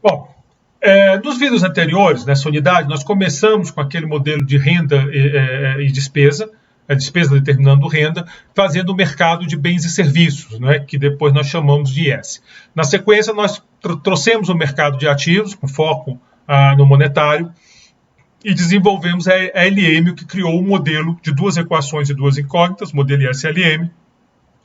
Bom, nos vídeos anteriores, nessa unidade, nós começamos com aquele modelo de renda e despesa, a despesa determinando renda, fazendo o mercado de bens e serviços, né, que depois nós chamamos de IS. Na sequência, nós trouxemos o mercado de ativos, com foco no monetário, e desenvolvemos a LM, que criou um modelo de duas equações e duas incógnitas, modelo IS-LM,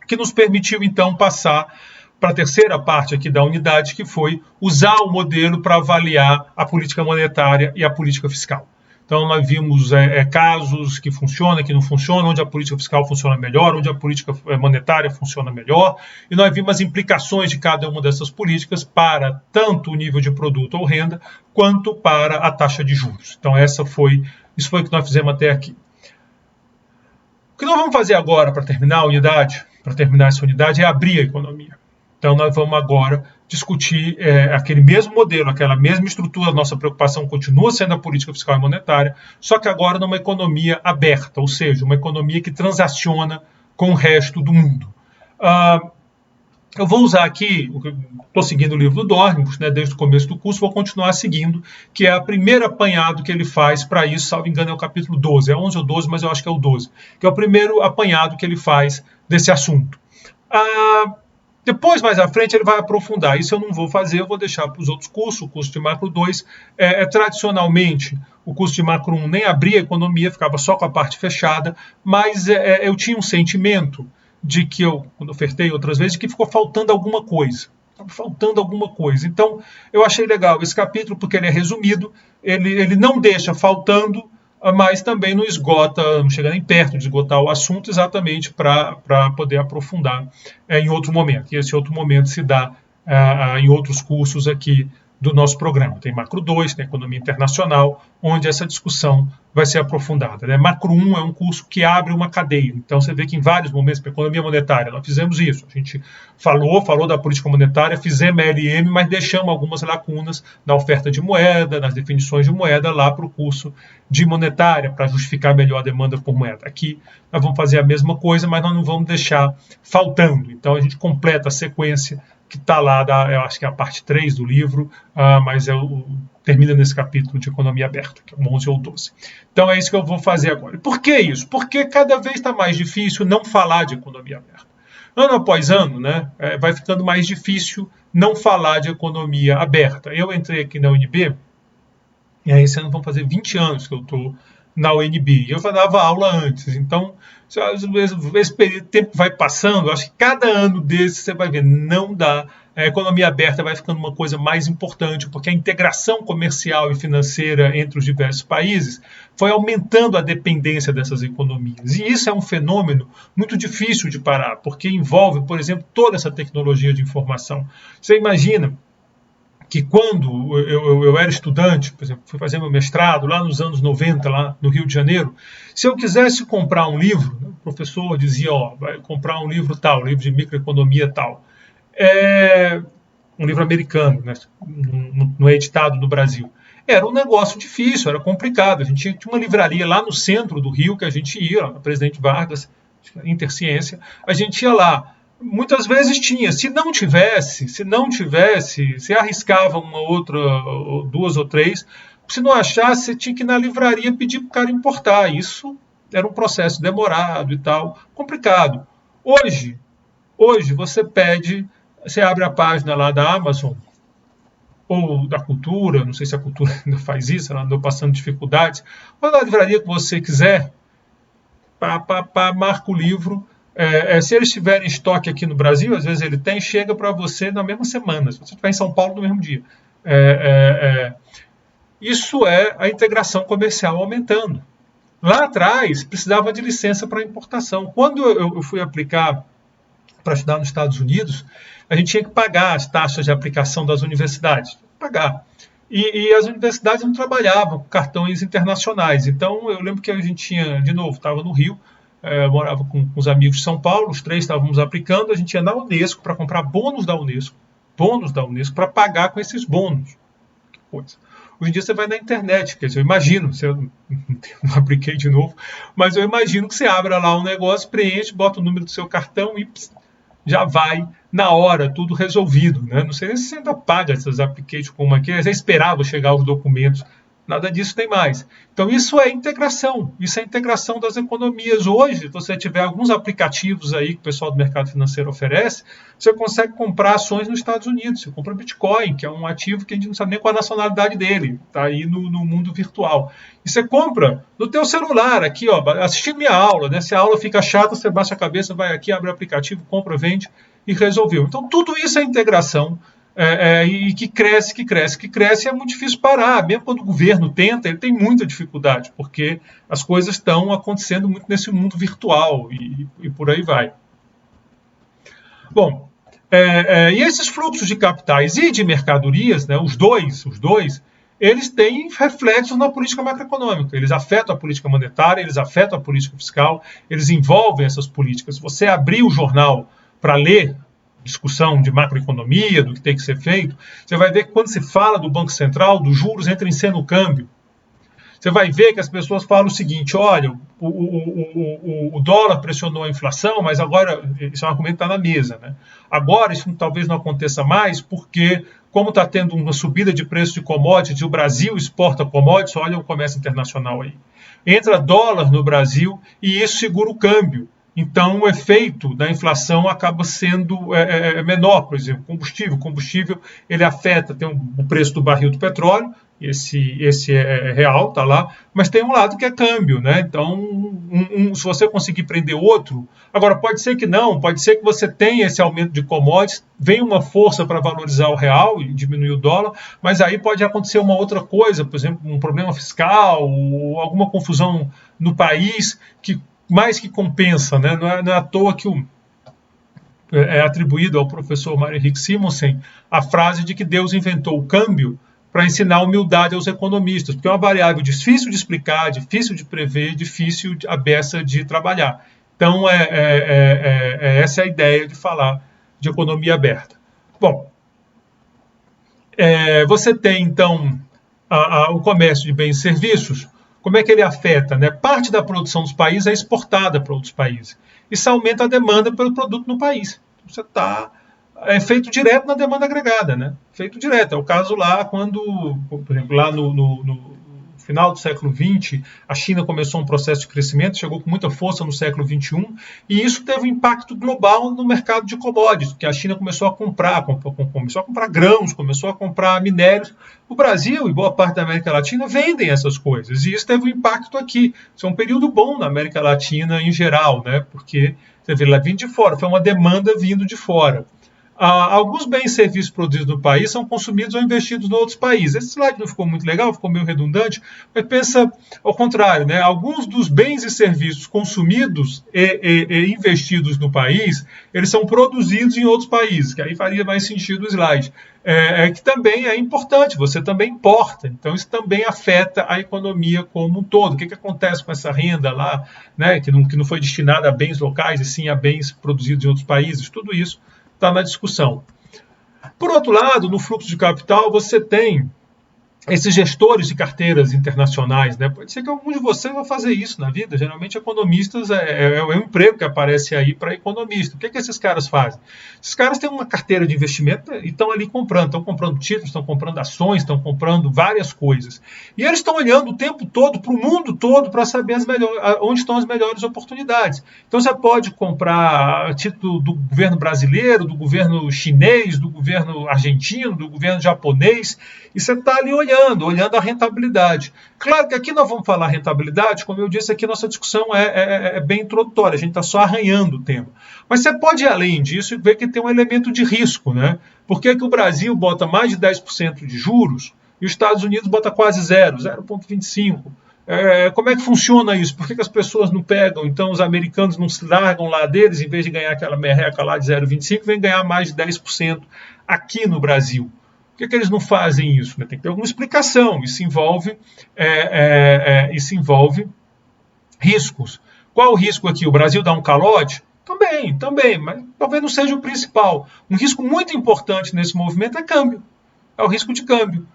que nos permitiu, então, passar para a terceira parte aqui da unidade, que foi usar o modelo para avaliar a política monetária e a política fiscal. Então, nós vimos casos que funcionam, que não funcionam, onde a política fiscal funciona melhor, onde a política monetária funciona melhor, e nós vimos as implicações de cada uma dessas políticas para tanto o nível de produto ou renda, quanto para a taxa de juros. Então, isso foi o que nós fizemos até aqui. O que nós vamos fazer agora para terminar a unidade, para terminar essa unidade, é abrir a economia. Então, nós vamos agora discutir aquele mesmo modelo, aquela mesma estrutura. Nossa preocupação continua sendo a política fiscal e monetária, só que agora numa economia aberta, ou seja, uma economia que transaciona com o resto do mundo. Eu vou usar aqui, estou seguindo o livro do Dornbus, né, desde o começo do curso, vou continuar seguindo, que é o primeiro apanhado que ele faz para isso, salvo engano é o capítulo 12, é 11 ou 12, mas eu acho que é o 12, que é o primeiro apanhado que ele faz desse assunto. Depois, mais à frente, ele vai aprofundar. Isso eu não vou fazer, eu vou deixar para os outros cursos. O curso de Macro 2, tradicionalmente, o curso de Macro 1 nem abria a economia, ficava só com a parte fechada, mas eu tinha um sentimento de que quando ofertei outras vezes, de que ficou faltando alguma coisa. Estava faltando alguma coisa. Então, eu achei legal esse capítulo, porque ele é resumido, ele não deixa faltando, mas também não esgota, não chega nem perto de esgotar o assunto, exatamente para poder aprofundar em outro momento. E esse outro momento se dá em outros cursos aqui do nosso programa. Tem Macro 2, tem Economia Internacional, onde essa discussão vai ser aprofundada, né? Macro 1 é um curso que abre uma cadeia. Então, você vê que em vários momentos, para a economia monetária, nós fizemos isso. A gente falou da política monetária, fizemos a LM, mas deixamos algumas lacunas na oferta de moeda, nas definições de moeda, lá para o curso de monetária, para justificar melhor a demanda por moeda. Aqui, nós vamos fazer a mesma coisa, mas nós não vamos deixar faltando. Então, a gente completa a sequência que está lá, eu acho que é a parte 3 do livro, mas termina nesse capítulo de economia aberta, que é o 11 ou 12. Então é isso que eu vou fazer agora. E por que isso? Porque cada vez está mais difícil não falar de economia aberta. Ano após ano, né, vai ficando mais difícil não falar de economia aberta. Eu entrei aqui na UNB, e aí esse ano vão fazer 20 anos que eu estou na UNB. Eu já dava aula antes, então esse período de tempo vai passando, acho que cada ano desse você vai ver, não dá. A economia aberta vai ficando uma coisa mais importante, porque a integração comercial e financeira entre os diversos países foi aumentando a dependência dessas economias. E isso é um fenômeno muito difícil de parar, porque envolve, por exemplo, toda essa tecnologia de informação. Você imagina que quando eu era estudante, por exemplo, fui fazer meu mestrado lá nos anos 90, lá no Rio de Janeiro, se eu quisesse comprar um livro, o professor dizia, vai comprar um livro tal, livro de microeconomia tal, um livro americano, né, não é editado no Brasil. Era um negócio difícil, era complicado. A gente tinha uma livraria lá no centro do Rio que a gente ia, na Presidente Vargas, Interciência, a gente ia lá. Muitas vezes tinha, se não tivesse, se arriscava uma outra, duas ou três, se não achasse, você tinha que ir na livraria pedir para o cara importar. Isso era um processo demorado e tal, complicado. Hoje você você abre a página lá da Amazon, ou da Cultura, não sei se a Cultura ainda faz isso, ela andou passando dificuldades, ou na livraria que você quiser, marca o livro. Se eles tiverem estoque aqui no Brasil, às vezes ele chega para você na mesma semana, se você estiver em São Paulo no mesmo dia. Isso é a integração comercial aumentando. Lá atrás, precisava de licença para importação. Quando eu fui aplicar para estudar nos Estados Unidos, a gente tinha que pagar as taxas de aplicação das universidades. Pagar. E as universidades não trabalhavam com cartões internacionais. Então, eu lembro que a gente tinha, de novo, estava no Rio, eu morava com os amigos de São Paulo, os três estávamos aplicando, a gente ia na Unesco para comprar bônus da Unesco, para pagar com esses bônus. Que coisa. Hoje em dia você vai na internet, quer dizer, eu imagino, eu não apliquei de novo, mas eu imagino que você abra lá um negócio, preenche, bota o número do seu cartão e já vai na hora, tudo resolvido, né? Não sei se você ainda paga essas applications como aqui, você esperava chegar os documentos, nada disso tem mais. Então isso é integração das economias. Hoje, se você tiver alguns aplicativos aí que o pessoal do mercado financeiro oferece, você consegue comprar ações nos Estados Unidos, você compra Bitcoin, que é um ativo que a gente não sabe nem qual a nacionalidade dele, está aí no mundo virtual. E você compra no teu celular, aqui, ó, assistindo minha aula, né? Se a aula fica chata, você baixa a cabeça, vai aqui, abre o aplicativo, compra, vende e resolveu. Então tudo isso é integração e que cresce, é muito difícil parar. Mesmo quando o governo tenta, ele tem muita dificuldade, porque as coisas estão acontecendo muito nesse mundo virtual e por aí vai. Bom, e esses fluxos de capitais e de mercadorias, né, os dois, eles têm reflexos na política macroeconômica. Eles afetam a política monetária, eles afetam a política fiscal, eles envolvem essas políticas. Se você abrir o jornal para ler discussão de macroeconomia, do que tem que ser feito, você vai ver que quando se fala do Banco Central, dos juros entra em cena o câmbio. Você vai ver que as pessoas falam o seguinte, olha, o dólar pressionou a inflação, mas agora, isso é um argumento que está na mesa, né? Agora isso talvez não aconteça mais, porque como está tendo uma subida de preço de commodities, e o Brasil exporta commodities, olha o comércio internacional aí. Entra dólar no Brasil e isso segura o câmbio. Então, o efeito da inflação acaba sendo menor. Por exemplo, combustível ele afeta, tem o preço do barril do petróleo, esse é real, está lá, mas tem um lado que é câmbio, né? Então, se você conseguir prender outro, agora pode ser que não, pode ser que você tenha esse aumento de commodities, vem uma força para valorizar o real e diminuir o dólar, mas aí pode acontecer uma outra coisa, por exemplo, um problema fiscal, ou alguma confusão no país que mais que compensa, né? Não é à toa que é atribuído ao professor Mário Henrique Simonsen a frase de que Deus inventou o câmbio para ensinar humildade aos economistas, porque é uma variável difícil de explicar, difícil de prever, difícil a beça de trabalhar. Então, essa é a ideia de falar de economia aberta. Bom, você tem, então, o comércio de bens e serviços. Como é que ele afeta? Né? Parte da produção dos países é exportada para outros países. Isso aumenta a demanda pelo produto no país. Você está feito direto na demanda agregada, né? Feito direto. É o caso lá quando, por exemplo, lá no final do século XX, a China começou um processo de crescimento, chegou com muita força no século XXI, e isso teve um impacto global no mercado de commodities, porque a China começou a comprar grãos, começou a comprar minérios. O Brasil e boa parte da América Latina vendem essas coisas, e isso teve um impacto aqui. Isso é um período bom na América Latina em geral, né? Porque você vê, lá vindo de fora, foi uma demanda vindo de fora. Alguns bens e serviços produzidos no país são consumidos ou investidos em outros países. Esse slide não ficou muito legal, ficou meio redundante, mas pensa ao contrário, né? Alguns dos bens e serviços consumidos e investidos no país, eles são produzidos em outros países, que aí faria mais sentido o slide. Que também é importante, você também importa, então isso também afeta a economia como um todo. O que acontece com essa renda lá, né? que não foi destinada a bens locais, e sim a bens produzidos em outros países? Tudo isso está na discussão. Por outro lado, no fluxo de capital, você tem esses gestores de carteiras internacionais, né? Pode ser que algum de vocês vá fazer isso na vida. Geralmente, economistas é um emprego que aparece aí para economista. O que esses caras fazem? Esses caras têm uma carteira de investimento e estão ali comprando. Estão comprando títulos, estão comprando ações, estão comprando várias coisas. E eles estão olhando o tempo todo para o mundo todo para saber onde estão as melhores oportunidades. Então, você pode comprar título do governo brasileiro, do governo chinês, do governo argentino, do governo japonês, e você está ali olhando a rentabilidade. Claro que aqui nós vamos falar rentabilidade, como eu disse aqui, nossa discussão é bem introdutória, a gente está só arranhando o tema. Mas você pode ir além disso e ver que tem um elemento de risco, né? Por que o Brasil bota mais de 10% de juros e os Estados Unidos bota quase 0,25%? Como é que funciona isso? Por que as pessoas não pegam, então os americanos não se largam lá deles, em vez de ganhar aquela merreca lá de 0,25%, vem ganhar mais de 10% aqui no Brasil? Por que eles não fazem isso? Tem que ter alguma explicação. Isso envolve riscos. Qual o risco aqui? O Brasil dá um calote? Também, mas talvez não seja o principal. Um risco muito importante nesse movimento é câmbio. É o risco de câmbio.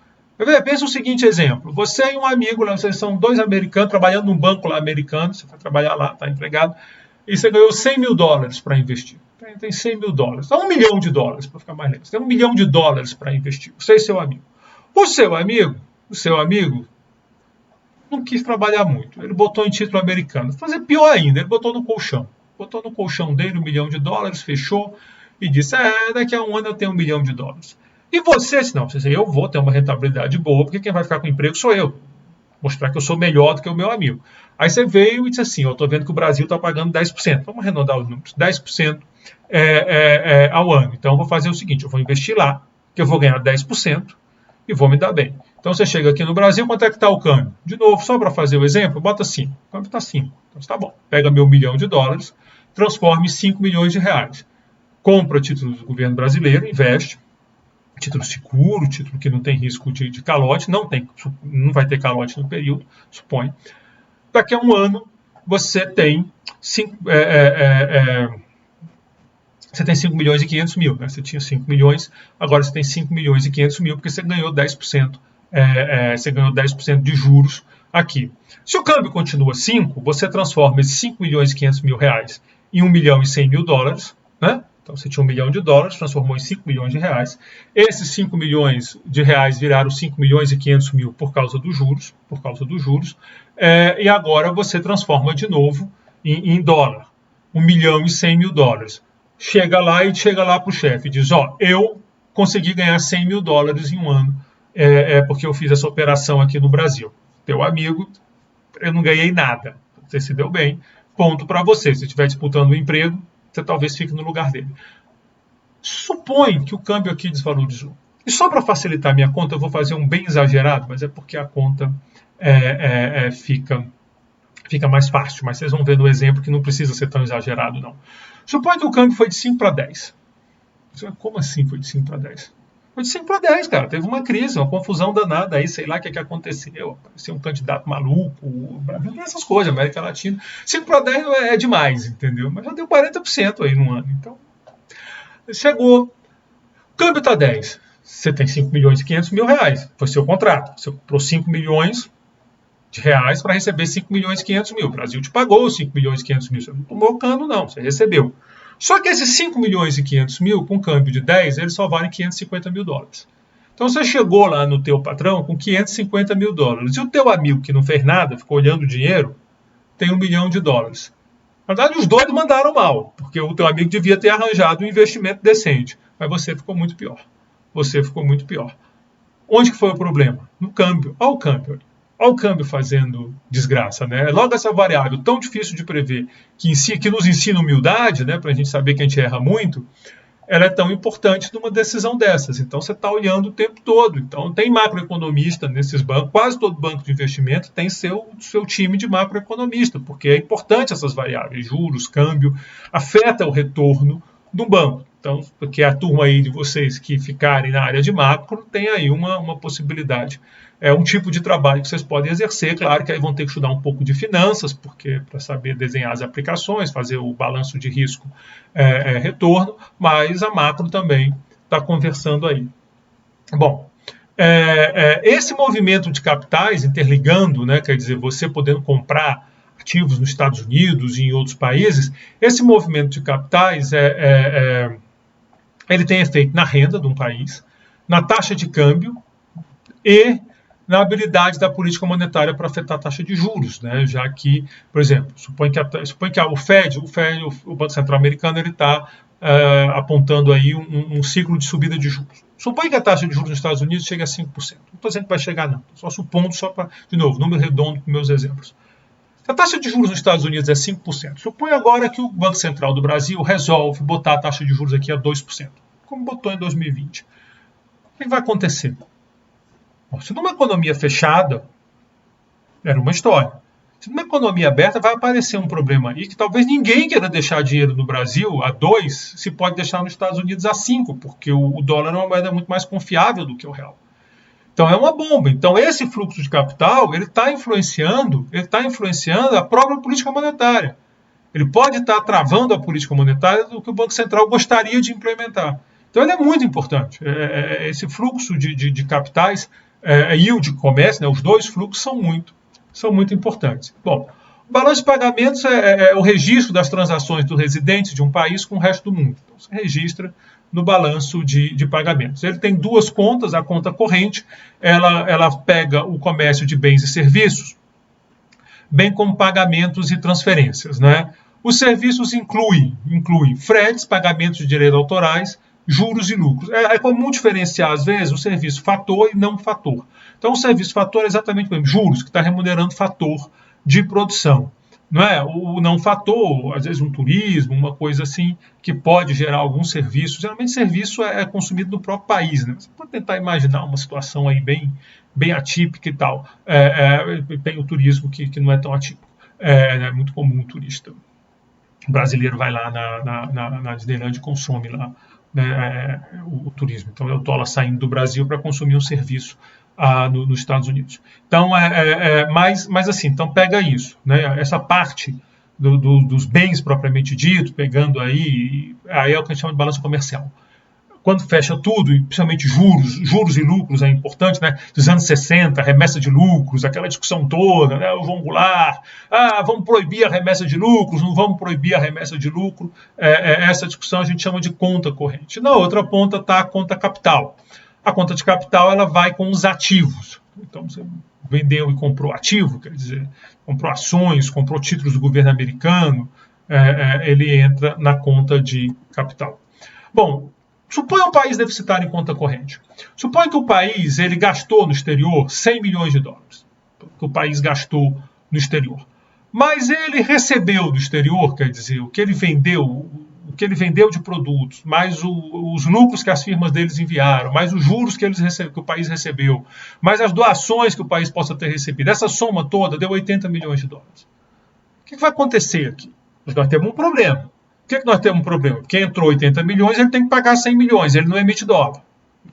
Pensa o seguinte exemplo. Você e um amigo, vocês são dois americanos trabalhando num banco lá americano, você vai trabalhar lá, está empregado. e você ganhou $100 mil para investir. Tem $100 mil. Dá $1 milhão para ficar mais lento. Você tem $1 milhão para investir. Você e seu amigo. O seu amigo não quis trabalhar muito. Ele botou em título americano. Vou fazer pior ainda, ele botou no colchão. Botou no colchão dele $1 milhão, fechou e disse, daqui a um ano eu tenho $1 milhão. E você disse, não, eu vou ter uma rentabilidade boa, porque quem vai ficar com emprego sou eu. Mostrar que eu sou melhor do que o meu amigo. Aí você veio e disse assim, eu estou vendo que o Brasil está pagando 10%. Vamos arredondar os números. 10% ao ano. Então eu vou fazer o seguinte, eu vou investir lá, que eu vou ganhar 10% e vou me dar bem. Então você chega aqui no Brasil, quanto é que está o câmbio? De novo, só para fazer o exemplo, bota 5. O câmbio está 5. Então está bom. Pega meu $1 milhão, transforma em R$5 milhões. Compra títulos do governo brasileiro, investe. Título seguro, título que não tem risco de calote, não vai ter calote no período, suponho. Daqui a um ano, você tem 5 milhões e 500 mil. Né? Você tinha 5 milhões, agora você tem 5 milhões e 500 mil, porque você ganhou 10%, você ganhou 10% de juros aqui. Se o câmbio continua 5, você transforma esses 5 milhões e 500 mil reais em $1 milhão e 100 mil, né? Então você tinha $1 milhão, transformou em 5 milhões de reais. Esses 5 milhões de reais viraram 5 milhões e 500 mil por causa dos juros, e agora você transforma de novo em dólar, $1 milhão e 100 mil. Chega lá para o chefe e diz, eu consegui ganhar $100 mil em um ano, porque eu fiz essa operação aqui no Brasil. Teu amigo, eu não ganhei nada, você se deu bem, ponto para você. Se estiver disputando um emprego, você talvez fique no lugar dele. Supõe que o câmbio aqui desvalorizou. E só para facilitar minha conta, eu vou fazer um bem exagerado, mas é porque a conta fica mais fácil. Mas vocês vão ver no exemplo que não precisa ser tão exagerado, não. Supõe que o câmbio foi de 5 para 10. Como assim foi de 5 para 10? Foi de 5 para 10, cara. Teve uma crise, uma confusão danada aí, sei lá o que aconteceu. Apareceu um candidato maluco, o Brasil tem essas coisas, América Latina. 5 para 10 é demais, entendeu? Mas já deu 40% aí no ano. Então, chegou. O câmbio está 10. Você tem 5 milhões e 500 mil reais. Foi seu contrato. Você comprou 5 milhões de reais para receber 5 milhões e 500 mil. O Brasil te pagou os 5 milhões e 500 mil. Você não tomou cano, não. Você recebeu. Só que esses 5 milhões e 500 mil, com câmbio de 10, eles só valem $550 mil. Então você chegou lá no teu patrão com $550 mil. E o teu amigo que não fez nada, ficou olhando o dinheiro, tem $1 milhão. Na verdade, os dois mandaram mal, porque o teu amigo devia ter arranjado um investimento decente. Mas você ficou muito pior. Onde que foi o problema? No câmbio. Olha o câmbio. Olha o câmbio fazendo desgraça, né? Logo essa variável tão difícil de prever, que nos ensina humildade, né, para a gente saber que a gente erra muito, ela é tão importante numa decisão dessas. Então você está olhando o tempo todo. Então tem macroeconomista nesses bancos, quase todo banco de investimento tem seu time de macroeconomista, porque é importante essas variáveis, juros, câmbio, afeta o retorno do banco. Então, porque a turma aí de vocês que ficarem na área de macro tem aí uma possibilidade. É um tipo de trabalho que vocês podem exercer. Claro que aí vão ter que estudar um pouco de finanças, porque para saber desenhar as aplicações, fazer o balanço de risco retorno, mas a macro também está conversando aí. Bom, esse movimento de capitais interligando, né, quer dizer, você podendo comprar ativos nos Estados Unidos e em outros países, esse movimento de capitais ele tem efeito na renda de um país, na taxa de câmbio e na habilidade da política monetária para afetar a taxa de juros, né? Já que, por exemplo, supõe que o Fed, o Banco Central Americano, ele está apontando aí um ciclo de subida de juros. Supõe que a taxa de juros nos Estados Unidos chegue a 5%. Não estou dizendo que vai chegar, não. Só supondo, de novo, número redondo com meus exemplos. Se a taxa de juros nos Estados Unidos é 5%, supõe agora que o Banco Central do Brasil resolve botar a taxa de juros aqui a 2%, como botou em 2020. O que vai acontecer? Se numa economia fechada, era uma história. Se numa economia aberta, vai aparecer um problema aí que talvez ninguém queira deixar dinheiro no Brasil a 2, se pode deixar nos Estados Unidos a 5, porque o dólar é uma moeda muito mais confiável do que o real. Então é uma bomba. Então esse fluxo de capital, ele está influenciando a própria política monetária. Ele pode estar travando a política monetária do que o Banco Central gostaria de implementar. Então ele é muito importante. Esse fluxo de capitais, yield e comércio, né, os dois fluxos são muito importantes. Bom, o Balanço de pagamentos é o registro das transações dos residentes de um país com o resto do mundo. Então, você registra no balanço de pagamentos. Ele tem duas contas, a conta corrente, ela pega o comércio de bens e serviços, bem como pagamentos e transferências, né? Os serviços incluem fretes, pagamentos de direitos autorais, juros e lucros. É comum diferenciar, às vezes, o serviço fator e não fator. Então, o serviço fator é exatamente o mesmo, juros, que está remunerando fator de produção. Não é? O não fator, às vezes um turismo, uma coisa assim, que pode gerar algum serviço. Geralmente, serviço é consumido no próprio país. Né? Você pode tentar imaginar uma situação aí bem atípica e tal. Tem o turismo que não é tão atípico. É muito comum o turista. O brasileiro vai lá na Disneyland e consome lá, né, o turismo. Então, é o dólar saindo do Brasil para consumir um serviço nos Estados Unidos. Então, mas assim, então pega isso, né, essa parte dos bens propriamente dito, pegando aí é o que a gente chama de balanço comercial. Quando fecha tudo, e principalmente juros e lucros é importante, né? Dos anos 60, remessa de lucros, aquela discussão toda, né? O João Goulart, vamos proibir a remessa de lucros, não vamos proibir a remessa de lucro. Essa discussão a gente chama de conta corrente. Na outra ponta está a conta capital. A conta de capital ela vai com os ativos. Então, você vendeu e comprou ativo, quer dizer, comprou ações, comprou títulos do governo americano, ele entra na conta de capital. Bom, suponha um país deficitário em conta corrente. Suponha que o país ele gastou no exterior 100 milhões de dólares. Que o país gastou no exterior. Mas ele recebeu do exterior, quer dizer, o que ele vendeu de produtos, mais os lucros que as firmas deles enviaram, mais os juros que o país recebeu, mais as doações que o país possa ter recebido. Essa soma toda deu 80 milhões de dólares. O que vai acontecer aqui? Nós temos um problema. Por que nós temos um problema? Porque entrou 80 milhões, ele tem que pagar 100 milhões, ele não emite dólar.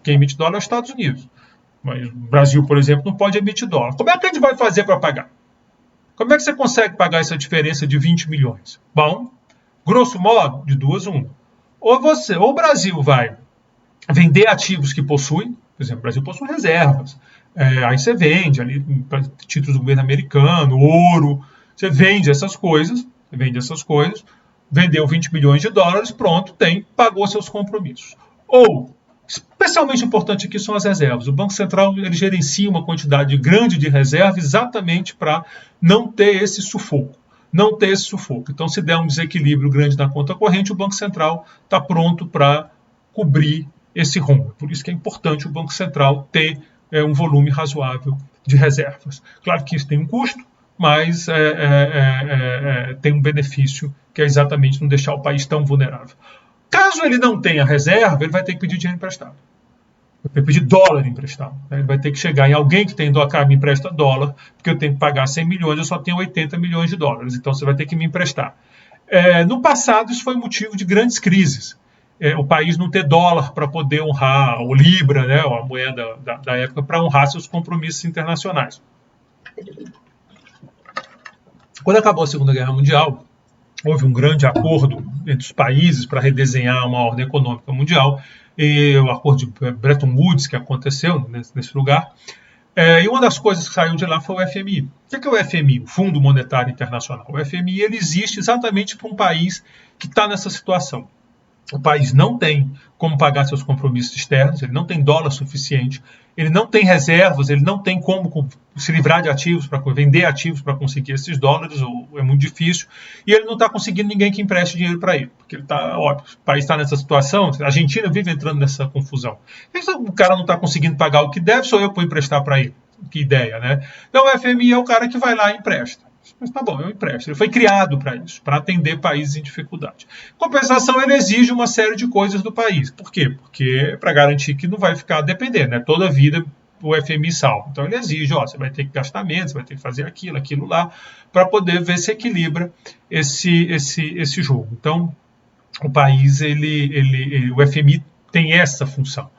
Quem emite dólar é os Estados Unidos. Mas o Brasil, por exemplo, não pode emitir dólar. Como é que a gente vai fazer para pagar? Como é que você consegue pagar essa diferença de 20 milhões? Bom, grosso modo, de duas uma. Ou o Brasil vai vender ativos que possui, por exemplo, o Brasil possui reservas, aí você vende ali títulos do governo americano, ouro, você vende essas coisas, vendeu 20 milhões de dólares, pronto, pagou seus compromissos. Ou, especialmente importante aqui são as reservas. O Banco Central ele gerencia uma quantidade grande de reservas exatamente para não ter esse sufoco. Então, se der um desequilíbrio grande na conta corrente, o Banco Central está pronto para cobrir esse rombo. Por isso que é importante o Banco Central ter um volume razoável de reservas. Claro que isso tem um custo, mas tem um benefício que é exatamente não deixar o país tão vulnerável. Caso ele não tenha reserva, ele vai ter que pedir dinheiro emprestado. Vai ter que pedir dólar emprestado. Ele vai ter que chegar em alguém que tem dólar, me empresta dólar, porque eu tenho que pagar 100 milhões, eu só tenho 80 milhões de dólares, então você vai ter que me emprestar. No passado, isso foi motivo de grandes crises. O país não ter dólar para poder honrar, ou libra, né, ou a moeda da época, para honrar seus compromissos internacionais. Quando acabou a Segunda Guerra Mundial, houve um grande acordo entre os países para redesenhar uma ordem econômica mundial, e o acordo de Bretton Woods, que aconteceu nesse lugar, e uma das coisas que saiu de lá foi o FMI. O que é o FMI? O Fundo Monetário Internacional. O FMI ele existe exatamente para um país que está nessa situação. O país não tem como pagar seus compromissos externos, ele não tem dólar suficiente, ele não tem reservas, ele não tem como se livrar de ativos, para vender ativos para conseguir esses dólares, ou é muito difícil, e ele não está conseguindo ninguém que empreste dinheiro para ele, porque ele óbvio, o país está nessa situação, a Argentina vive entrando nessa confusão. Então, o cara não está conseguindo pagar o que deve, sou eu que vou emprestar para ele. Que ideia, né? Então, o FMI é o cara que vai lá e empresta. Mas tá bom, eu empresto. Ele foi criado para isso, para atender países em dificuldade. Compensação, ele exige uma série de coisas do país. Por quê? Porque para garantir que não vai ficar dependendo, né? Toda a vida o FMI salva. Então ele exige, você vai ter que gastar menos, você vai ter que fazer aquilo lá, para poder ver se equilibra esse jogo. Então, o país, o FMI tem essa função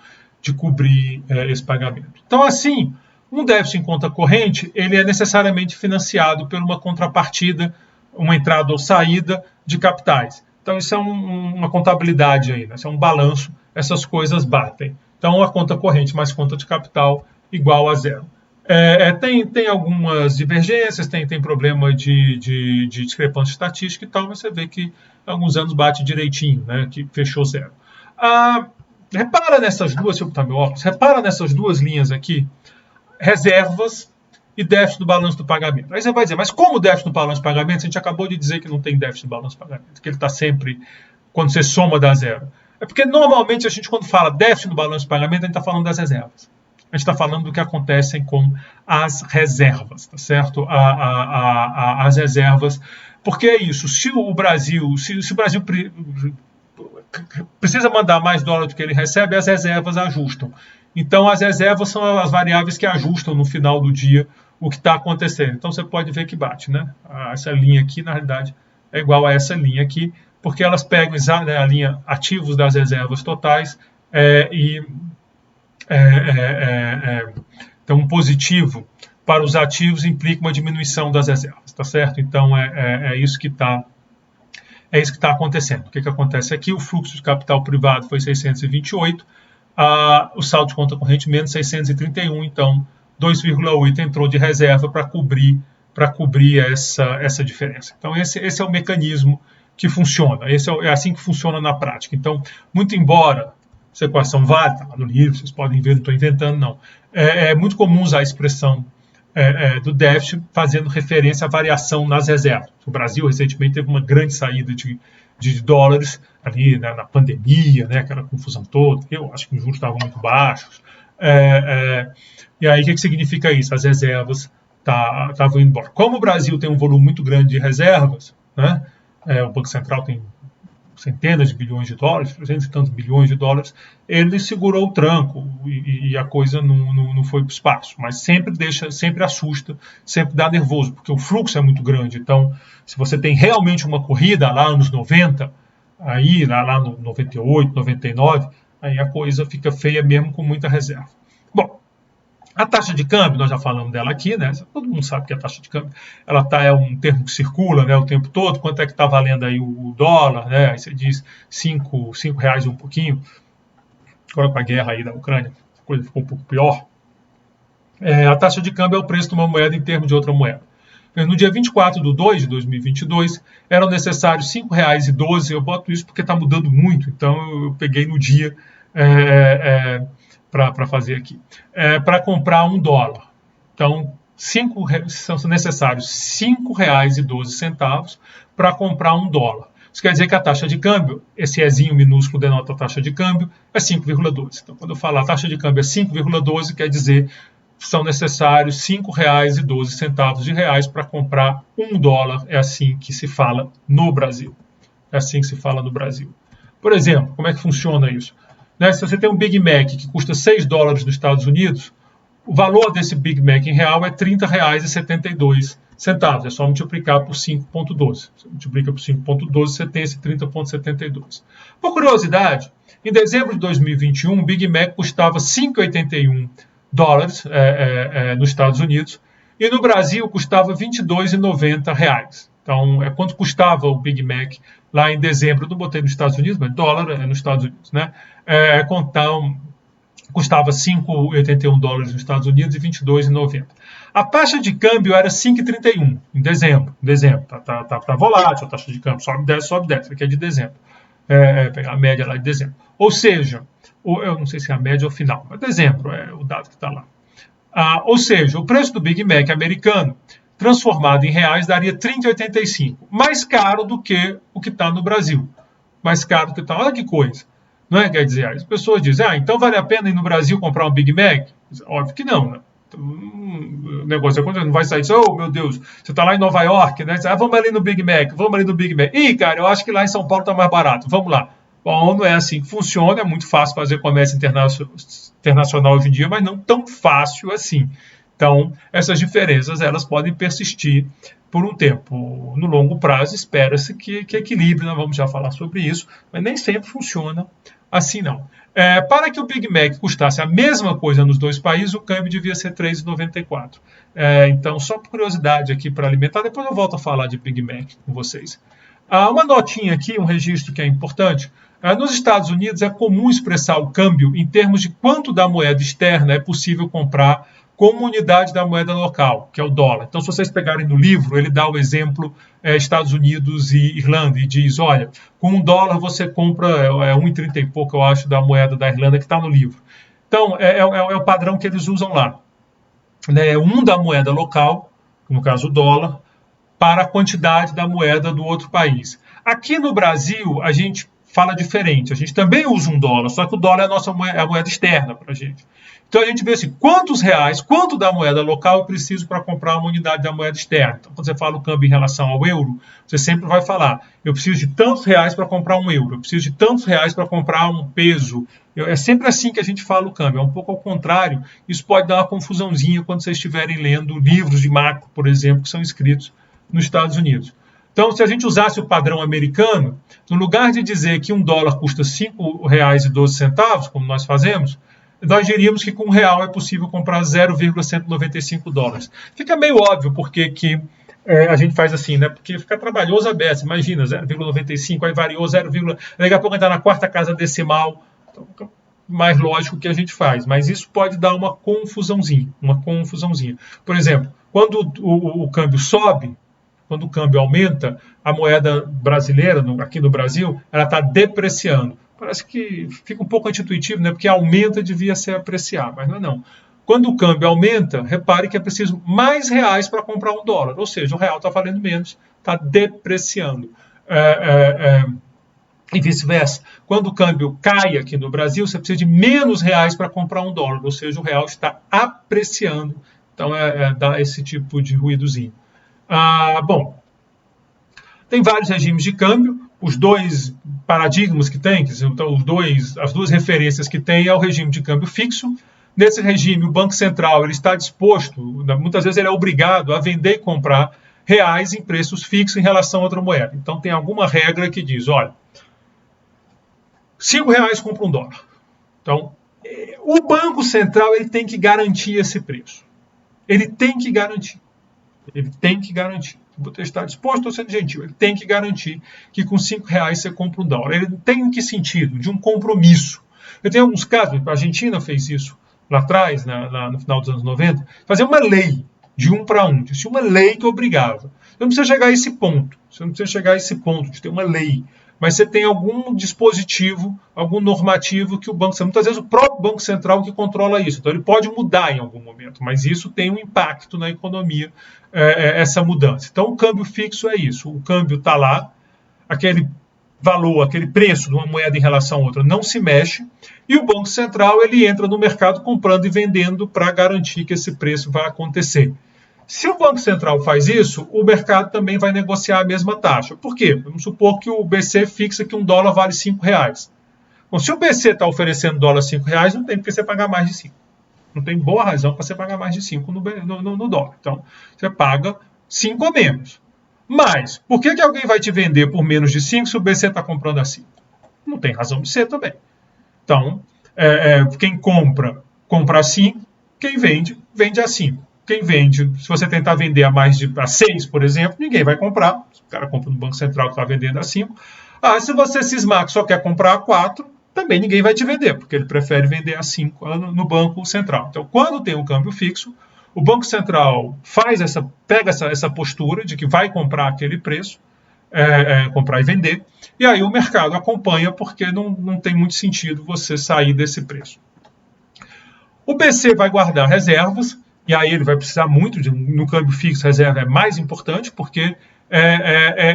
de cobrir esse pagamento. Então, assim, um déficit em conta corrente, ele é necessariamente financiado por uma contrapartida, uma entrada ou saída de capitais. Então, isso é uma contabilidade aí, né? Isso é um balanço, essas coisas batem. Então, a conta corrente mais conta de capital igual a zero. Tem algumas divergências, tem problema de discrepância estatística e tal, mas você vê que há alguns anos bate direitinho, né, que fechou zero. Repara nessas duas, deixa eu botar meu óculos, repara nessas duas linhas aqui, reservas e déficit do balanço do pagamento. Aí você vai dizer, mas como déficit do balanço do pagamento? A gente acabou de dizer que não tem déficit do balanço do pagamento, que ele está sempre, quando você soma, dá zero. É porque normalmente a gente, quando fala déficit do balanço do pagamento, a gente está falando das reservas. A gente está falando do que acontece com as reservas, tá certo? As reservas. Porque é isso, se o Brasil precisa mandar mais dólar do que ele recebe, as reservas ajustam. Então, as reservas são as variáveis que ajustam no final do dia o que está acontecendo. Então, você pode ver que bate, né? Essa linha aqui, na realidade, é igual a essa linha aqui, porque elas pegam, né, a linha ativos das reservas totais então, um positivo para os ativos implica uma diminuição das reservas, tá certo? Então, é isso que está acontecendo. O que acontece aqui? O fluxo de capital privado foi 628, o saldo de conta corrente menos 631, então 2,8 entrou de reserva para cobrir essa diferença. Então, esse é o mecanismo que funciona, é assim que funciona na prática. Então, muito embora essa equação vale, está lá no livro, vocês podem ver, não estou inventando, não. É muito comum usar a expressão do déficit fazendo referência à variação nas reservas. O Brasil, recentemente, teve uma grande saída de dólares ali, né, na pandemia, né, aquela confusão toda. Eu acho que os juros estavam muito baixos. E aí, o que significa isso? As reservas estavam indo embora. Como o Brasil tem um volume muito grande de reservas, né, o Banco Central tem centenas de bilhões de dólares, 300 e tantos bilhões de dólares, ele segurou o tranco e a coisa não foi para o espaço. Mas sempre assusta, sempre dá nervoso, porque o fluxo é muito grande. Então, se você tem realmente uma corrida lá nos 90, aí lá no 98, 99, aí a coisa fica feia mesmo com muita reserva. Bom, a taxa de câmbio, nós já falamos dela aqui, né? Todo mundo sabe que a taxa de câmbio é um termo que circula, né, o tempo todo. Quanto é que está valendo aí o dólar, né? Aí você diz R$5 e um pouquinho. Agora com a guerra aí da Ucrânia, a coisa ficou um pouco pior. A taxa de câmbio é o preço de uma moeda em termos de outra moeda. No dia 24/2 de 2022, eram necessários R$5,12. Eu boto isso porque está mudando muito, então eu peguei no dia para fazer aqui, para comprar $1. Então, são necessários R$5,12 para comprar $1. Isso quer dizer que a taxa de câmbio, esse Ezinho minúsculo denota a taxa de câmbio, é 5,12. Então, quando eu falar a taxa de câmbio é 5,12, quer dizer que são necessários R$5,12 para comprar $1. É assim que se fala no Brasil. É assim que se fala no Brasil. Por exemplo, como é que funciona isso? Se você tem um Big Mac que custa $6 nos Estados Unidos, o valor desse Big Mac em real é R$30,72. É só multiplicar por 5,12. Você multiplica por 5,12, você tem esse 30,72. Por curiosidade, em dezembro de 2021, o Big Mac custava $5,81 nos Estados Unidos e no Brasil custava R$22,90. Então, quanto custava o Big Mac lá em dezembro? Eu não botei nos Estados Unidos, mas dólar é nos Estados Unidos, né? Então, custava $5,81 nos Estados Unidos e R$22,90. A taxa de câmbio era 5,31 em dezembro. Tá volátil a taxa de câmbio, sobe, desce. Isso aqui é de dezembro. Pegar a média lá de dezembro. Ou seja, eu não sei se é a média ou final, mas dezembro é o dado que está lá. Ou seja, o preço do Big Mac americano, transformado em reais, daria R$30,85. Mais caro do que o que está no Brasil. Mais caro do que está. Olha que coisa. Não é? Quer dizer, as pessoas dizem, então vale a pena ir no Brasil comprar um Big Mac? Óbvio que não, né? O negócio acontece, não vai sair disso, oh meu Deus, você está lá em Nova York, né? Vamos ali no Big Mac, Ih, cara, eu acho que lá em São Paulo está mais barato, vamos lá. Bom, não é assim que funciona, é muito fácil fazer comércio internacional hoje em dia, mas não tão fácil assim. Então, essas diferenças, elas podem persistir por um tempo. No longo prazo, espera-se que equilibre, nós vamos já falar sobre isso, mas nem sempre funciona assim não. Para que o Big Mac custasse a mesma coisa nos dois países, o câmbio devia ser R$3,94. Então, só por curiosidade aqui para alimentar, depois eu volto a falar de Big Mac com vocês. Uma notinha aqui, um registro que é importante. Nos Estados Unidos é comum expressar o câmbio em termos de quanto da moeda externa é possível comprar como unidade da moeda local, que é o dólar. Então, se vocês pegarem no livro, ele dá o exemplo Estados Unidos e Irlanda, e diz, olha, com $1 você compra 1,30 e pouco, eu acho, da moeda da Irlanda, que está no livro. Então, é o padrão que eles usam lá. Né? Da moeda local, no caso o dólar, para a quantidade da moeda do outro país. Aqui no Brasil, a gente fala diferente. A gente também usa $1, só que o dólar é a moeda externa para a gente. Então a gente vê assim, quanto da moeda local eu preciso para comprar uma unidade da moeda externa. Então quando você fala o câmbio em relação ao euro, você sempre vai falar, eu preciso de tantos reais para comprar um euro, eu preciso de tantos reais para comprar um peso. É sempre assim que a gente fala o câmbio, é um pouco ao contrário. Isso pode dar uma confusãozinha quando vocês estiverem lendo livros de macro, por exemplo, que são escritos nos Estados Unidos. Então, se a gente usasse o padrão americano, no lugar de dizer que $1 custa R$ 5,12, como nós fazemos, nós diríamos que com R$1 é possível comprar $0,195. Fica meio óbvio porque que a gente faz assim, né? Porque fica trabalhoso a beça. Imagina, 0,95, aí variou 0, daqui a pouco está na quarta casa decimal. Então, fica mais lógico que a gente faz. Mas isso pode dar uma confusãozinha. Por exemplo, quando o câmbio sobe, quando o câmbio aumenta, a moeda brasileira, aqui no Brasil, ela está depreciando. Parece que fica um pouco anti-intuitivo, né? Porque aumenta devia ser apreciar, mas não é não. Quando o câmbio aumenta, repare que é preciso mais reais para comprar $1. Ou seja, o real está valendo menos, está depreciando. E vice-versa. Quando o câmbio cai aqui no Brasil, você precisa de menos reais para comprar $1. Ou seja, o real está apreciando. Então, dá esse tipo de ruídozinho. Bom, tem vários regimes de câmbio. Os dois paradigmas que tem, então as duas referências que tem é o regime de câmbio fixo. Nesse regime, o Banco Central ele está disposto, muitas vezes ele é obrigado a vender e comprar reais em preços fixos em relação a outra moeda. Então tem alguma regra que diz, olha, R$5 compra $1. Então, o Banco Central ele tem que garantir esse preço. Ele tem que garantir. Vou estar disposto a ser gentil. Ele tem que garantir que com R$5 você compra $1. Ele tem em que sentido? De um compromisso. Eu tenho alguns casos, a Argentina fez isso lá atrás, no final dos anos 90, fazer uma lei de 1 para 1. Tinha uma lei que obrigava. Você não precisa chegar a esse ponto. Você não precisa chegar a esse ponto de ter uma lei. Mas você tem algum dispositivo, algum normativo que o Banco Central, muitas vezes o próprio Banco Central que controla isso. Então ele pode mudar em algum momento, mas isso tem um impacto na economia, essa mudança. Então o câmbio fixo é isso. O câmbio está lá, aquele valor, aquele preço de uma moeda em relação a outra não se mexe, e o Banco Central ele entra no mercado comprando e vendendo para garantir que esse preço vai acontecer. Se o Banco Central faz isso, o mercado também vai negociar a mesma taxa. Por quê? Vamos supor que o BC fixa que $1 vale R$5. Bom, se o BC está oferecendo dólar R$5, não tem porque você pagar mais de 5. Não tem boa razão para você pagar mais de 5 no dólar. Então, você paga 5 ou menos. Mas, por que alguém vai te vender por menos de 5 se o BC está comprando a 5? Não tem razão de ser também. Então, quem compra a 5, quem vende a 5. Quem vende, se você tentar vender a 6, por exemplo, ninguém vai comprar. O cara compra no Banco Central que está vendendo a 5. Se você cismar que só quer comprar a 4, também ninguém vai te vender, porque ele prefere vender a 5 no Banco Central. Então, quando tem um câmbio fixo, o Banco Central pega essa postura de que vai comprar aquele preço, comprar e vender, e aí o mercado acompanha, porque não tem muito sentido você sair desse preço. O BC vai guardar reservas, e aí ele vai precisar muito, no câmbio fixo, reserva é mais importante, porque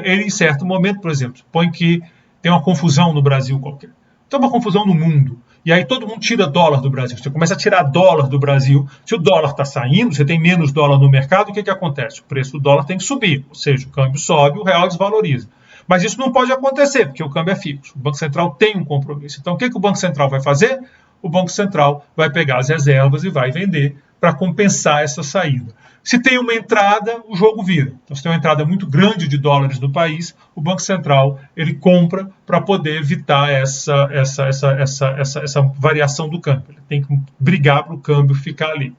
ele, em certo momento, por exemplo, supõe que tem uma confusão no Brasil qualquer. Tem uma confusão no mundo, e aí todo mundo tira dólar do Brasil. Você começa a tirar dólar do Brasil. Se o dólar está saindo, você tem menos dólar no mercado, o que acontece? O preço do dólar tem que subir, ou seja, o câmbio sobe, o real desvaloriza. Mas isso não pode acontecer, porque o câmbio é fixo. O Banco Central tem um compromisso. Então, o que o Banco Central vai fazer? O Banco Central vai pegar as reservas e vai vender para compensar essa saída. Se tem uma entrada, o jogo vira. Então, se tem uma entrada muito grande de dólares no país, o Banco Central ele compra para poder evitar essa variação do câmbio. Ele tem que brigar para o câmbio ficar ali.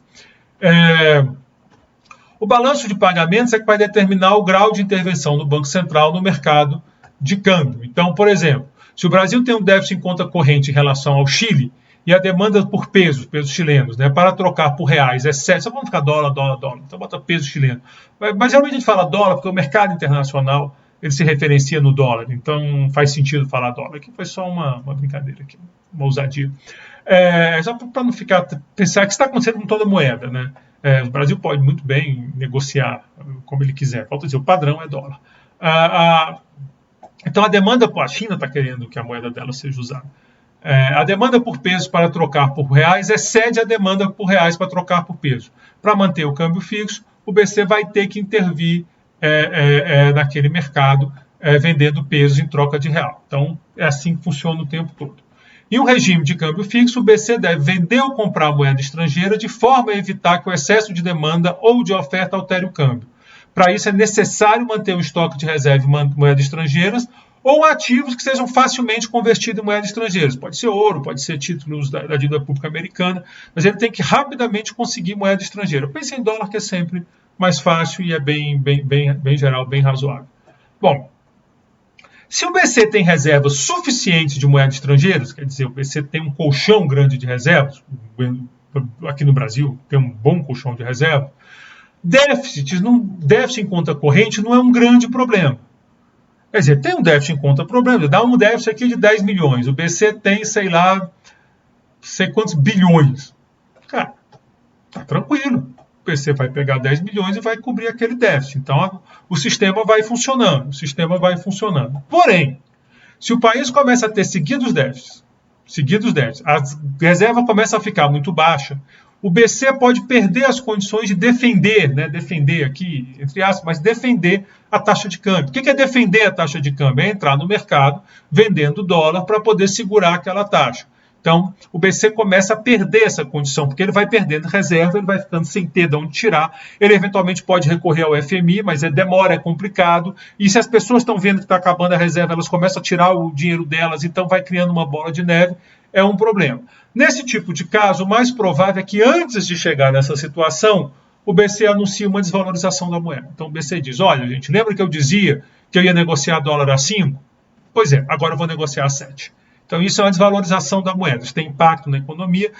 O balanço de pagamentos é que vai determinar o grau de intervenção do Banco Central no mercado de câmbio. Então, por exemplo, se o Brasil tem um déficit em conta corrente em relação ao Chile, e a demanda por pesos chilenos, né, para trocar por reais é 7, só vamos ficar dólar, então bota peso chileno. Mas geralmente a gente fala dólar porque o mercado internacional ele se referencia no dólar, então faz sentido falar dólar. Aqui foi só uma brincadeira, aqui, uma ousadia. Só para não pensar que isso está acontecendo com toda moeda, né? O Brasil pode muito bem negociar como ele quiser, falta dizer, o padrão é dólar. Então a demanda, a China está querendo que a moeda dela seja usada. A demanda por pesos para trocar por reais excede a demanda por reais para trocar por peso. Para manter o câmbio fixo, o BC vai ter que intervir naquele mercado, vendendo pesos em troca de real. Então, é assim que funciona o tempo todo. Em um regime de câmbio fixo, o BC deve vender ou comprar moeda estrangeira de forma a evitar que o excesso de demanda ou de oferta altere o câmbio. Para isso, é necessário manter um estoque de reserva de moedas estrangeiras ou ativos que sejam facilmente convertidos em moedas estrangeiras. Pode ser ouro, pode ser títulos da dívida pública americana, mas ele tem que rapidamente conseguir moeda estrangeira. Pense em dólar, que é sempre mais fácil e é bem geral, bem razoável. Bom, se o BC tem reservas suficientes de moedas estrangeiras, quer dizer, o BC tem um colchão grande de reservas, aqui no Brasil tem um bom colchão de reservas, déficit em conta corrente não é um grande problema. Quer dizer, tem um déficit em conta corrente, dá um déficit aqui de 10 milhões, o BC tem, sei quantos bilhões. Cara, tá tranquilo. O BC vai pegar 10 milhões e vai cobrir aquele déficit. Então, o sistema vai funcionando. Porém, se o país começa a ter seguidos déficits, a reserva começa a ficar muito baixa, o BC pode perder as condições de defender aqui, entre aspas, mas defender a taxa de câmbio. O que é defender a taxa de câmbio? É entrar no mercado vendendo dólar para poder segurar aquela taxa. Então, o BC começa a perder essa condição, porque ele vai perdendo reserva, ele vai ficando sem ter de onde tirar, ele eventualmente pode recorrer ao FMI, mas demora, é complicado, e se as pessoas estão vendo que está acabando a reserva, elas começam a tirar o dinheiro delas, então vai criando uma bola de neve, é um problema. Nesse tipo de caso, o mais provável é que antes de chegar nessa situação, o BC anuncia uma desvalorização da moeda. Então o BC diz, olha, gente, lembra que eu dizia que eu ia negociar dólar a 5? Pois é, agora eu vou negociar a 7. Então, isso é uma desvalorização da moeda. Isso tem impacto na economia.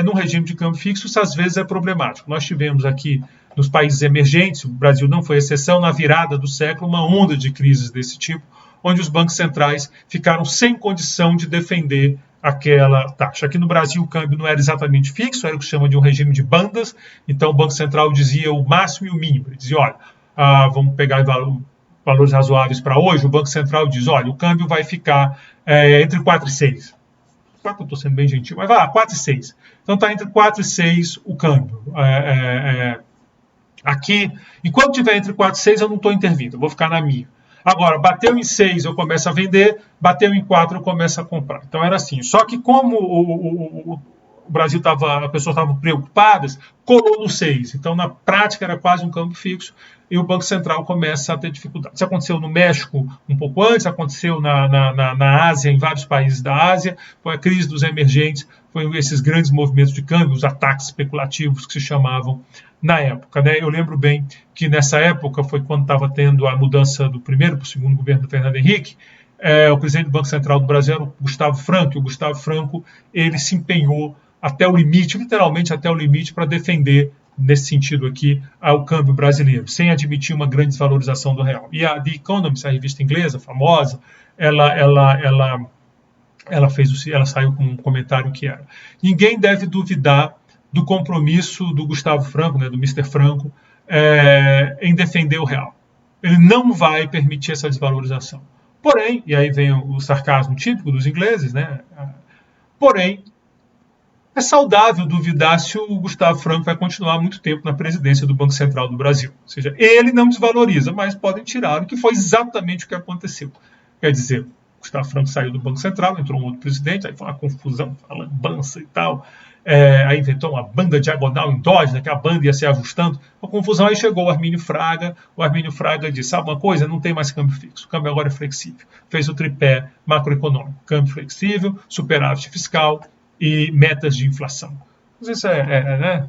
No regime de câmbio fixo, isso às vezes é problemático. Nós tivemos aqui, nos países emergentes, o Brasil não foi exceção, na virada do século, uma onda de crises desse tipo, onde os bancos centrais ficaram sem condição de defender aquela taxa. Aqui no Brasil, o câmbio não era exatamente fixo, era o que se chama de um regime de bandas. Então, o Banco Central dizia o máximo e o mínimo. Ele dizia, olha, vamos pegar valores razoáveis para hoje, o Banco Central diz, olha, o câmbio vai ficar entre 4 e 6. 4 eu estou sendo bem gentil, mas vai lá, 4 e 6. Então está entre 4 e 6 o câmbio. Aqui, enquanto estiver entre 4 e 6, eu não estou intervindo, eu vou ficar na minha. Agora, bateu em 6, eu começo a vender, bateu em 4, eu começo a comprar. Então era assim. Só que como o Brasil as pessoas estavam preocupadas, colou no 6. Então, na prática, era quase um câmbio fixo e o Banco Central começa a ter dificuldade. Isso aconteceu no México um pouco antes, aconteceu na Ásia, em vários países da Ásia, foi a crise dos emergentes, foi esses grandes movimentos de câmbio, os ataques especulativos que se chamavam na época. Né? Eu lembro bem que nessa época foi quando estava tendo a mudança do primeiro para o segundo governo do Fernando Henrique. O presidente do Banco Central do Brasil era o Gustavo Franco, e o Gustavo Franco ele se empenhou até o limite, literalmente até o limite, para defender, nesse sentido aqui, o câmbio brasileiro, sem admitir uma grande desvalorização do real. E a The Economist, a revista inglesa, famosa, ela saiu com um comentário que era: ninguém deve duvidar do compromisso do Gustavo Franco, né, do Mr. Franco, em defender o real. Ele não vai permitir essa desvalorização. Porém, e aí vem o sarcasmo típico dos ingleses, né? Porém, é saudável duvidar se o Gustavo Franco vai continuar muito tempo na presidência do Banco Central do Brasil. Ou seja, ele não desvaloriza, mas podem tirá-lo, que foi exatamente o que aconteceu. Quer dizer, o Gustavo Franco saiu do Banco Central, entrou um outro presidente, aí foi uma confusão, uma lambança e tal. Aí inventou uma banda diagonal endógena, que a banda ia se ajustando. A confusão, aí chegou o Armínio Fraga. O Armínio Fraga disse, sabe uma coisa? Não tem mais câmbio fixo. O câmbio agora é flexível. Fez o tripé macroeconômico. Câmbio flexível, superávit fiscal e metas de inflação. Isso né?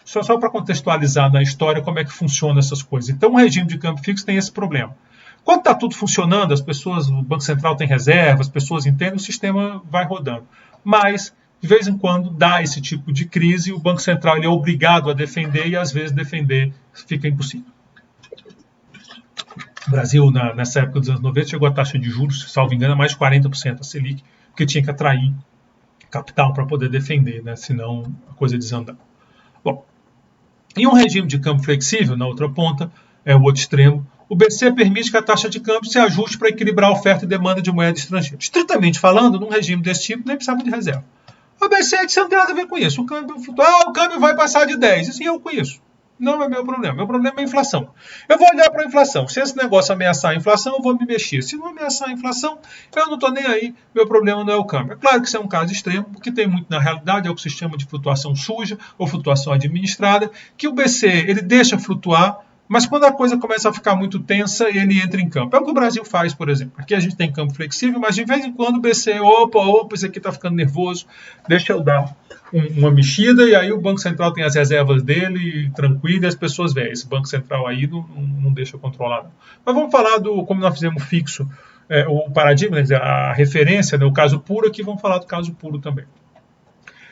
Só para contextualizar na história como é que funcionam essas coisas. Então, o regime de câmbio fixo tem esse problema. Quando está tudo funcionando, o Banco Central tem reserva, as pessoas entendem, o sistema vai rodando. mas de vez em quando dá esse tipo de crise, o Banco Central ele é obrigado a defender e às vezes defender fica impossível. O Brasil, nessa época dos anos 90, chegou a taxa de juros, salvo engano, a mais de 40% a Selic, porque tinha que atrair capital para poder defender, né? Senão a coisa desandava. Bom, em um regime de câmbio flexível, na outra ponta, é o outro extremo, o BC permite que a taxa de câmbio se ajuste para equilibrar a oferta e demanda de moeda estrangeira. Estritamente falando, num regime desse tipo, nem precisava de reserva. O BC não tem nada a ver com isso. O câmbio vai passar de 10. Isso eu conheço. Não é meu problema. Meu problema é a inflação. Eu vou olhar para a inflação. Se esse negócio ameaçar a inflação, eu vou me mexer. Se não ameaçar a inflação, eu não estou nem aí. Meu problema não é o câmbio. É claro que isso é um caso extremo, porque tem muito na realidade, é o sistema de flutuação suja ou flutuação administrada, que o BC ele deixa flutuar, mas quando a coisa começa a ficar muito tensa, ele entra em campo. É o que o Brasil faz, por exemplo. Aqui a gente tem campo flexível, mas de vez em quando o BC, opa, isso aqui está ficando nervoso, deixa eu dar uma mexida, e aí o Banco Central tem as reservas dele, tranquilo, e as pessoas veem. Esse Banco Central aí não deixa controlar. Não. Mas vamos falar como nós fizemos fixo, o paradigma, quer dizer, a referência, né, o caso puro, aqui vamos falar do caso puro também.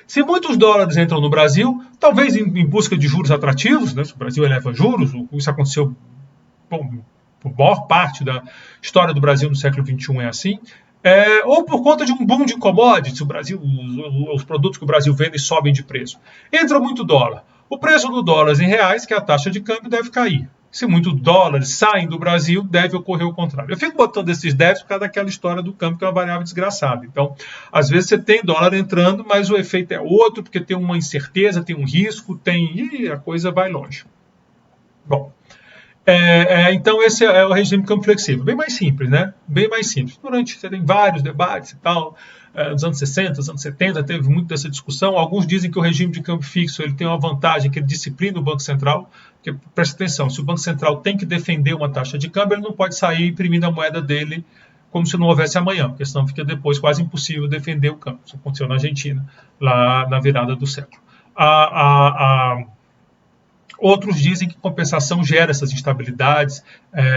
Se muitos dólares entram no Brasil, talvez em busca de juros atrativos, né? Se o Brasil eleva juros, isso aconteceu por maior parte da história do Brasil no século XXI é assim, ou por conta de um boom de commodities, os produtos que o Brasil vende sobem de preço. Entra muito dólar. O preço do dólar em reais, que é a taxa de câmbio, deve cair. Se muitos dólares saem do Brasil, deve ocorrer o contrário. Eu fico botando esses deves por causa daquela história do câmbio, que é uma variável desgraçada. Então, às vezes você tem dólar entrando, mas o efeito é outro, porque tem uma incerteza, tem um risco, e a coisa vai longe. Bom, então esse é o regime câmbio flexível. Bem mais simples, né? Bem mais simples. Você tem vários debates e tal. Nos anos 60, nos anos 70, teve muito dessa discussão. Alguns dizem que o regime de câmbio fixo ele tem uma vantagem, que ele disciplina o Banco Central. Porque, presta atenção, se o Banco Central tem que defender uma taxa de câmbio, ele não pode sair imprimindo a moeda dele como se não houvesse amanhã, porque senão fica depois quase impossível defender o câmbio. Isso aconteceu na Argentina, lá na virada do século. Outros dizem que compensação gera essas instabilidades,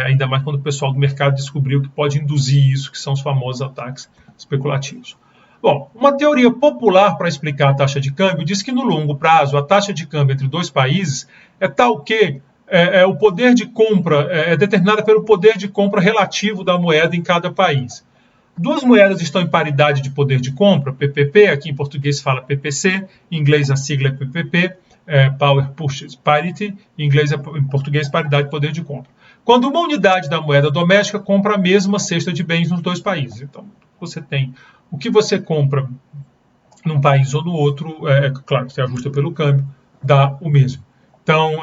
ainda mais quando o pessoal do mercado descobriu que pode induzir isso, que são os famosos ataques especulativos. Bom, uma teoria popular para explicar a taxa de câmbio diz que no longo prazo a taxa de câmbio entre dois países é tal que o poder de compra é determinada pelo poder de compra relativo da moeda em cada país. Duas moedas estão em paridade de poder de compra, PPP, aqui em português se fala PPC, em inglês a sigla é PPP, Power Purchase Parity, em português paridade de poder de compra. Quando uma unidade da moeda doméstica compra a mesma cesta de bens nos dois países. Então, você tem o que você compra num país ou no outro, claro, você ajusta pelo câmbio, dá o mesmo. Então,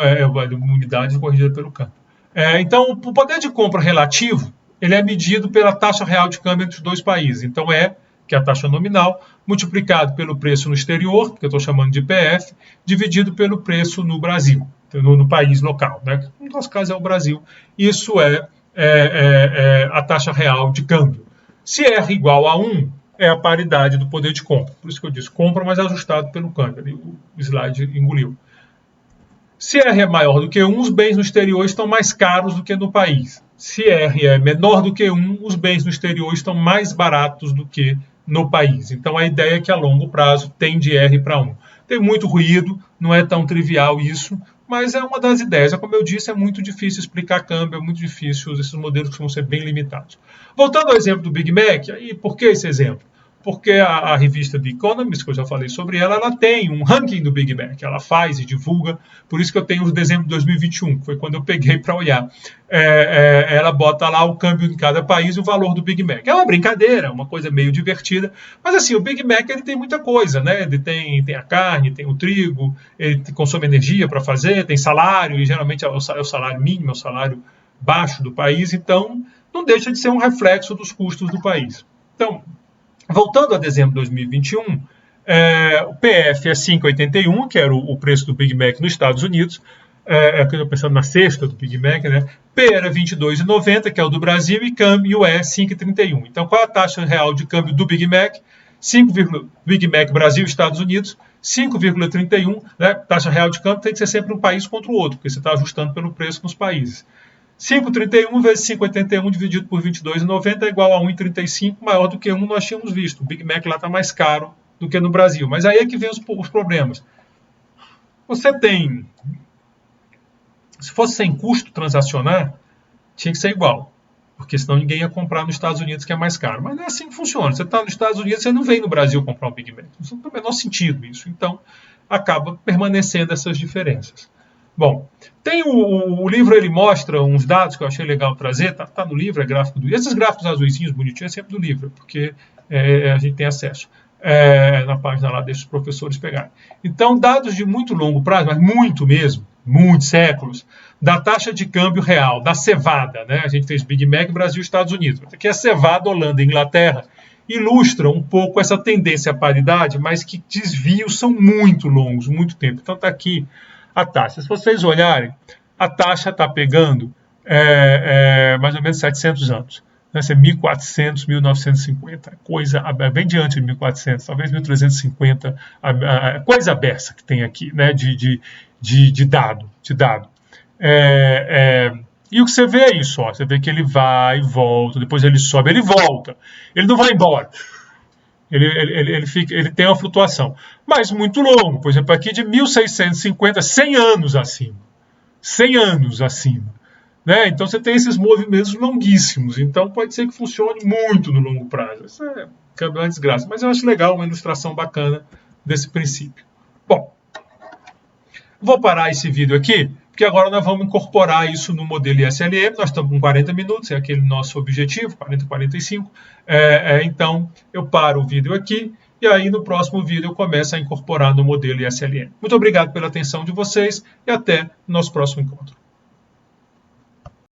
unidade corrigida pelo câmbio. Então, o poder de compra relativo, ele é medido pela taxa real de câmbio entre os dois países. Então, que é a taxa nominal, multiplicado pelo preço no exterior, que eu estou chamando de PF, dividido pelo preço no Brasil, no país local, né? No nosso caso é o Brasil. Isso é a taxa real de câmbio. Se R igual a 1, é a paridade do poder de compra. Por isso que eu disse compra, mas ajustado pelo câmbio. Ali o slide engoliu. Se R é maior do que 1, os bens no exterior estão mais caros do que no país. Se R é menor do que 1, os bens no exterior estão mais baratos do que no país. Então a ideia é que a longo prazo tende R para 1. Tem muito ruído, não é tão trivial isso, mas é uma das ideias. Como eu disse, é muito difícil explicar câmbio, é muito difícil, esses modelos costumam ser bem limitados. Voltando ao exemplo do Big Mac, e por que esse exemplo? Porque a revista The Economist, que eu já falei sobre ela, ela tem um ranking do Big Mac, ela faz e divulga, por isso que eu tenho o dezembro de 2021, que foi quando eu peguei para olhar. Ela bota lá o câmbio em cada país e o valor do Big Mac. É uma brincadeira, uma coisa meio divertida, mas assim, o Big Mac ele tem muita coisa, né? Ele tem a carne, tem o trigo, ele consome energia para fazer, tem salário, e geralmente é o salário mínimo, é o salário baixo do país, então não deixa de ser um reflexo dos custos do país. Então, voltando a dezembro de 2021, o PF é 5,81, que era o preço do Big Mac nos Estados Unidos. Eu estou pensando na cesta do Big Mac, né? P era 22,90, que é o do Brasil, e câmbio é 5,31. Então, qual é a taxa real de câmbio do Big Mac? Big Mac Brasil e Estados Unidos, 5,31, né? Taxa real de câmbio tem que ser sempre um país contra o outro, porque você está ajustando pelo preço nos países. 5,31 vezes 5,81 dividido por 22,90 é igual a 1,35, maior do que 1 nós tínhamos visto. O Big Mac lá está mais caro do que no Brasil. Mas aí é que vem os problemas. Você tem... Se fosse sem custo transacionar, tinha que ser igual. Porque senão ninguém ia comprar nos Estados Unidos, que é mais caro. Mas não é assim que funciona. Você está nos Estados Unidos, você não vem no Brasil comprar um Big Mac. Não tem o menor sentido isso. Então, acaba permanecendo essas diferenças. Bom, tem o livro, ele mostra uns dados que eu achei legal trazer. Tá no livro, é gráfico do livro. Esses gráficos azuisinhos, bonitinhos, é sempre do livro, porque a gente tem acesso. Na página lá, deixa os professores pegarem. Então, dados de muito longo prazo, mas muito mesmo, muitos séculos, da taxa de câmbio real, da cevada, né? A gente fez Big Mac, Brasil e Estados Unidos. Aqui é cevada, Holanda e Inglaterra, ilustram um pouco essa tendência à paridade, mas que desvios são muito longos, muito tempo. Então está aqui a taxa. Se vocês olharem, a taxa está pegando mais ou menos 700 anos. Vai ser 1400, 1950, coisa bem diante de 1400, talvez 1350, coisa aberta que tem aqui, né, de dado. E o que você vê é isso, ó, você vê que ele vai e volta, depois ele sobe, ele volta, ele não vai embora, ele tem uma flutuação, mas muito longo, por exemplo, aqui de 1650, 100 anos acima, 100 anos acima. Né? Então você tem esses movimentos longuíssimos, então pode ser que funcione muito no longo prazo. Isso é uma desgraça, mas eu acho legal, uma ilustração bacana desse princípio. Bom, vou parar esse vídeo aqui, porque agora nós vamos incorporar isso no modelo ISLM. Nós estamos com 40 minutos, é aquele nosso objetivo, 40, 45. Então eu paro o vídeo aqui e aí no próximo vídeo eu começo a incorporar no modelo ISLM. Muito obrigado pela atenção de vocês e até o nosso próximo encontro.